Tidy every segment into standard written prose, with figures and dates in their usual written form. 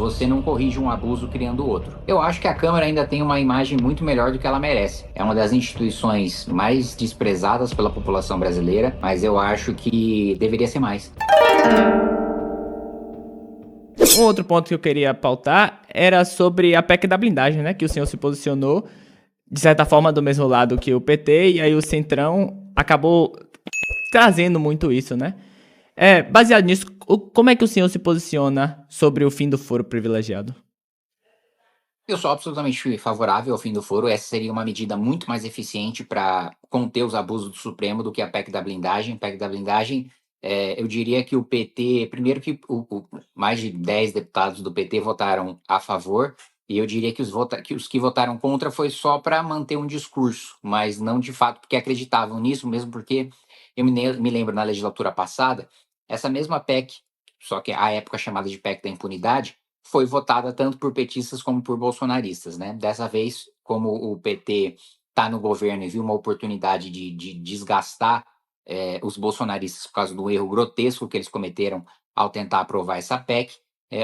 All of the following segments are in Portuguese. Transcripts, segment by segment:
você não corrige um abuso criando outro. Eu acho que a Câmara ainda tem uma imagem muito melhor do que ela merece. É uma das instituições mais desprezadas pela população brasileira, mas eu acho que deveria ser mais. Um outro ponto que eu queria pautar era sobre a PEC da blindagem, né? Que o senhor se posicionou, de certa forma, do mesmo lado que o PT, e aí o Centrão acabou trazendo muito isso, né? Baseado nisso, como é que o senhor se posiciona sobre o fim do foro privilegiado? Eu sou absolutamente favorável ao fim do foro. Essa seria uma medida muito mais eficiente para conter os abusos do Supremo do que a PEC da blindagem. PEC da blindagem, eu diria que o PT, primeiro que mais de 10 deputados do PT votaram a favor, e eu diria que os que votaram contra foi só para manter um discurso, mas não de fato porque acreditavam nisso, mesmo porque me lembro na legislatura passada, essa mesma PEC, só que à época chamada de PEC da impunidade, foi votada tanto por petistas como por bolsonaristas, né? Dessa vez, como o PT está no governo e viu uma oportunidade de desgastar os bolsonaristas por causa do erro grotesco que eles cometeram ao tentar aprovar essa PEC,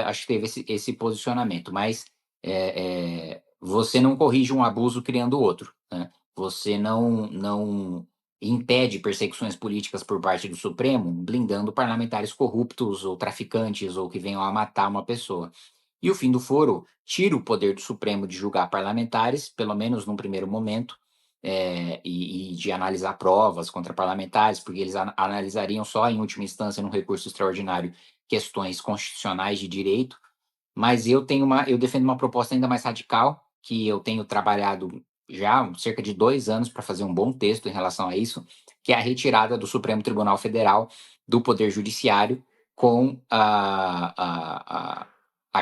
acho que teve esse posicionamento. Mas você não corrige um abuso criando outro, né? Você não impede perseguições políticas por parte do Supremo, blindando parlamentares corruptos ou traficantes ou que venham a matar uma pessoa. E o fim do foro tira o poder do Supremo de julgar parlamentares, pelo menos num primeiro momento, e de analisar provas contra parlamentares, porque eles analisariam só, em última instância, num recurso extraordinário, questões constitucionais de direito. Mas eu defendo uma proposta ainda mais radical, que eu tenho trabalhado já há cerca de 2 anos para fazer um bom texto em relação a isso, que é a retirada do Supremo Tribunal Federal do Poder Judiciário com a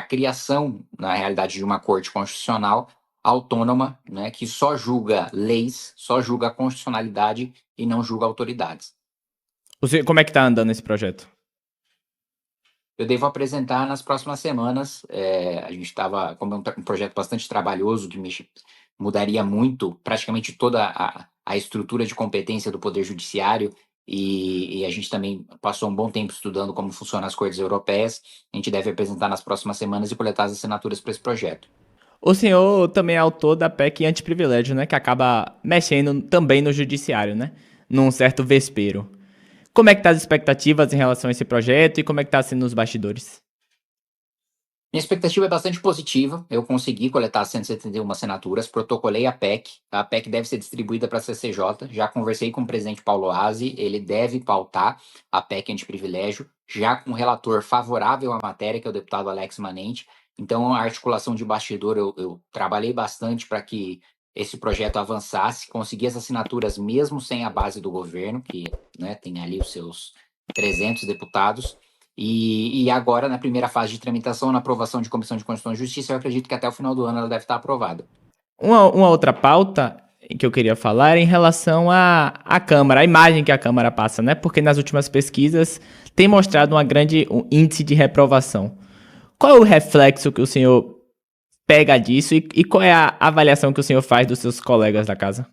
criação, na realidade, de uma Corte Constitucional autônoma, né, que só julga leis, só julga a constitucionalidade e não julga autoridades. Como é que tá andando esse projeto? Eu devo apresentar nas próximas semanas. A gente estava, como é um projeto bastante trabalhoso, que mudaria muito, praticamente toda a estrutura de competência do Poder Judiciário, e a gente também passou um bom tempo estudando como funcionam as cortes europeias. A gente deve apresentar nas próximas semanas e coletar as assinaturas para esse projeto. O senhor também é autor da PEC antiprivilégio, né? Que acaba mexendo também no judiciário, né? Num certo vespeiro. Como é que tá as expectativas em relação a esse projeto e como é que tá sendo nos bastidores? Minha expectativa é bastante positiva. Eu consegui coletar 171 assinaturas, protocolei a PEC. A PEC deve ser distribuída para a CCJ. Já conversei com o presidente Paulo Aze, ele deve pautar a PEC antiprivilégio, já com um relator favorável à matéria, que é o deputado Alex Manente. Então, a articulação de bastidor, eu trabalhei bastante para que esse projeto avançasse, consegui as assinaturas mesmo sem a base do governo, que, né, tem ali os seus 300 deputados. E agora, na primeira fase de tramitação, na aprovação de Comissão de Constituição e Justiça, eu acredito que até o final do ano ela deve estar aprovada. Uma outra pauta que eu queria falar é em relação à Câmara, a imagem que a Câmara passa, né? Porque nas últimas pesquisas tem mostrado um índice de reprovação. Qual é o reflexo que o senhor pega disso e qual é a avaliação que o senhor faz dos seus colegas da casa?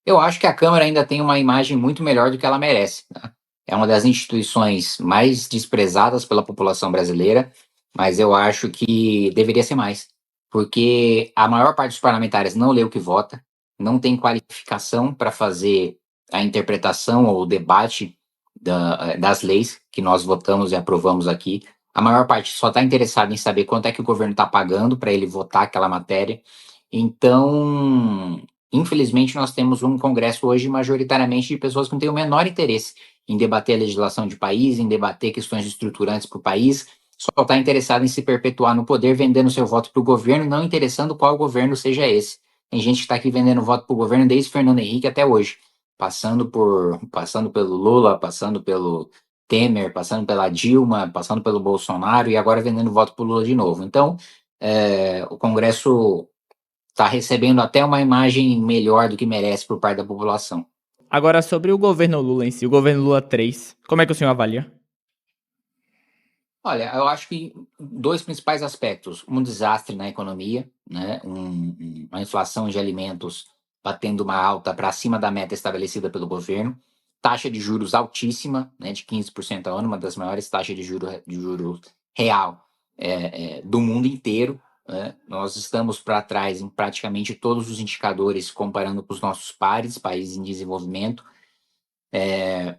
Eu acho que a Câmara ainda tem uma imagem muito melhor do que ela merece, né? É uma das instituições mais desprezadas pela população brasileira, mas eu acho que deveria ser mais. Porque a maior parte dos parlamentares não lê o que vota, não tem qualificação para fazer a interpretação ou o debate das leis que nós votamos e aprovamos aqui. A maior parte só está interessada em saber quanto é que o governo está pagando para ele votar aquela matéria. Então, infelizmente, nós temos um Congresso hoje majoritariamente de pessoas que não têm o menor interesse em debater a legislação de país, em debater questões estruturantes para o país, só está interessado em se perpetuar no poder, vendendo seu voto para o governo, não interessando qual governo seja esse. Tem gente que está aqui vendendo voto para o governo desde Fernando Henrique até hoje, passando pelo Lula, passando pelo Temer, passando pela Dilma, passando pelo Bolsonaro e agora vendendo voto para o Lula de novo. Então, o Congresso está recebendo até uma imagem melhor do que merece por parte da população. Agora, sobre o governo Lula em si, o governo Lula 3, como é que o senhor avalia? Olha, eu acho que dois principais aspectos. Um desastre na economia, né? Uma inflação de alimentos batendo uma alta para cima da meta estabelecida pelo governo. Taxa de juros altíssima, né, de 15% ao ano, uma das maiores taxas de juros real do mundo inteiro, né? Nós estamos para trás em praticamente todos os indicadores, comparando com os nossos pares, países em desenvolvimento.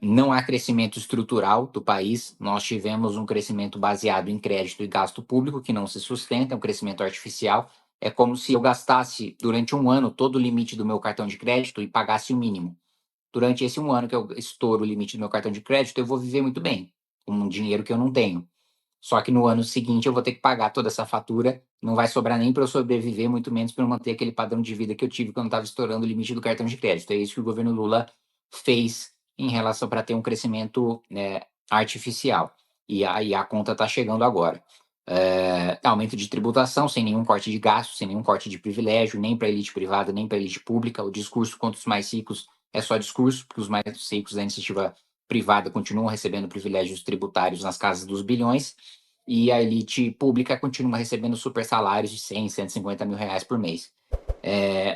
Não há crescimento estrutural do país. Nós tivemos um crescimento baseado em crédito e gasto público, que não se sustenta, é um crescimento artificial. É como se eu gastasse durante um ano todo o limite do meu cartão de crédito e pagasse o mínimo. Durante esse um ano que eu estouro o limite do meu cartão de crédito, eu vou viver muito bem, com um dinheiro que eu não tenho. Só que no ano seguinte eu vou ter que pagar toda essa fatura, não vai sobrar nem para eu sobreviver, muito menos para eu manter aquele padrão de vida que eu tive quando estava estourando o limite do cartão de crédito. É isso que o governo Lula fez em relação para ter um crescimento, né, artificial. E aí a conta está chegando agora. Aumento de tributação, sem nenhum corte de gasto, sem nenhum corte de privilégio, nem para a elite privada, nem para a elite pública. O discurso contra os mais ricos é só discurso, porque os mais ricos da iniciativa privada continuam recebendo privilégios tributários nas casas dos bilhões, e a elite pública continua recebendo super salários de 100, 150 mil reais por mês.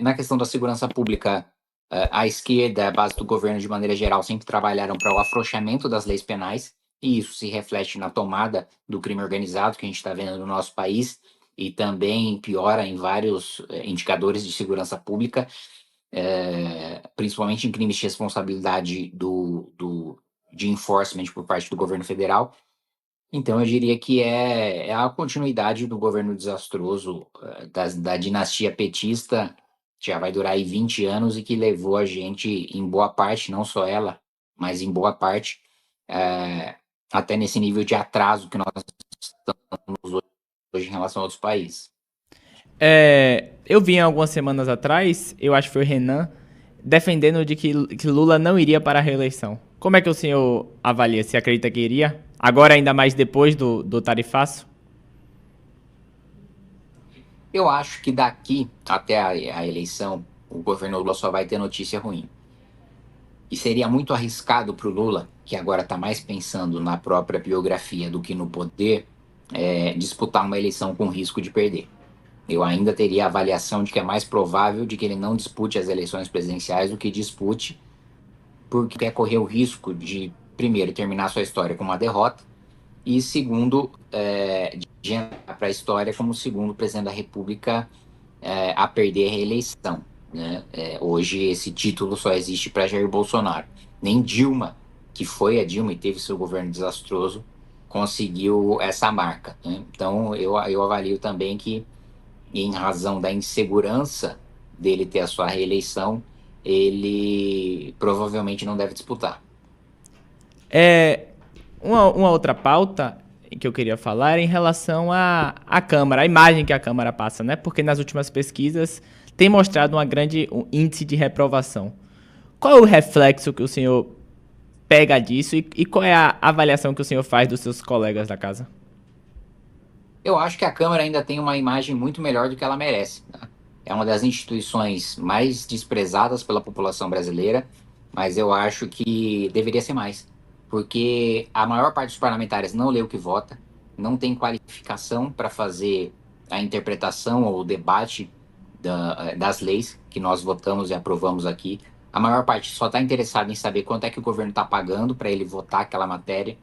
Na questão da segurança pública, a esquerda, a base do governo de maneira geral, sempre trabalharam para o afrouxamento das leis penais, e isso se reflete na tomada do crime organizado que a gente está vendo no nosso país, e também piora em vários indicadores de segurança pública, principalmente em crimes de responsabilidade de enforcement por parte do governo federal. Então, eu diria que é a continuidade do governo desastroso da dinastia petista, que já vai durar aí 20 anos e que levou a gente, em boa parte, não só ela, mas em boa parte, é, até nesse nível de atraso que nós estamos hoje em relação a outros países. Eu vi algumas semanas atrás, eu acho que foi o Renan, defendendo de que Lula não iria para a reeleição. Como é que o senhor avalia? Se acredita que iria? Agora, ainda mais depois do tarifaço? Eu acho que daqui até a eleição, o governo Lula só vai ter notícia ruim. E seria muito arriscado para o Lula, que agora está mais pensando na própria biografia do que no poder, disputar uma eleição com risco de perder. Eu ainda teria a avaliação de que é mais provável de que ele não dispute as eleições presidenciais do que dispute, porque quer correr o risco de, primeiro, terminar sua história com uma derrota, e segundo, de entrar para a história como o segundo presidente da República a perder a reeleição. Né? Hoje esse título só existe para Jair Bolsonaro. Nem Dilma, que foi a Dilma e teve seu governo desastroso, conseguiu essa marca. Né? Então eu avalio também que, em razão da insegurança dele ter a sua reeleição, ele provavelmente não deve disputar. Uma outra pauta que eu queria falar era em relação à Câmara, a imagem que a Câmara passa, né? Porque nas últimas pesquisas tem mostrado um índice de reprovação. Qual é o reflexo que o senhor pega disso e qual é a avaliação que o senhor faz dos seus colegas da casa? Eu acho que a Câmara ainda tem uma imagem muito melhor do que ela merece. Tá? É uma das instituições mais desprezadas pela população brasileira, mas eu acho que deveria ser mais. Porque a maior parte dos parlamentares não lê o que vota, não tem qualificação para fazer a interpretação ou o debate das leis que nós votamos e aprovamos aqui. A maior parte só está interessada em saber quanto é que o governo está pagando para ele votar aquela matéria.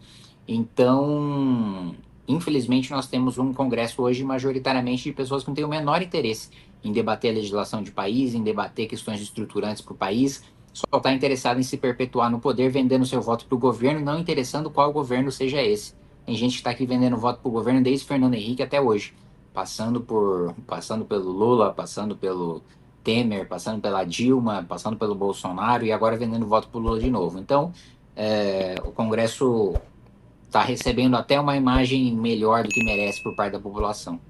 Então, infelizmente, nós temos um Congresso hoje majoritariamente de pessoas que não têm o menor interesse em debater a legislação de país, em debater questões estruturantes para o país, só está interessado em se perpetuar no poder, vendendo seu voto para o governo, não interessando qual governo seja esse. Tem gente que está aqui vendendo voto para o governo desde Fernando Henrique até hoje, passando pelo Lula, passando pelo Temer, passando pela Dilma, passando pelo Bolsonaro e agora vendendo voto para o Lula de novo. Então, o Congresso está recebendo até uma imagem melhor do que merece por parte da população.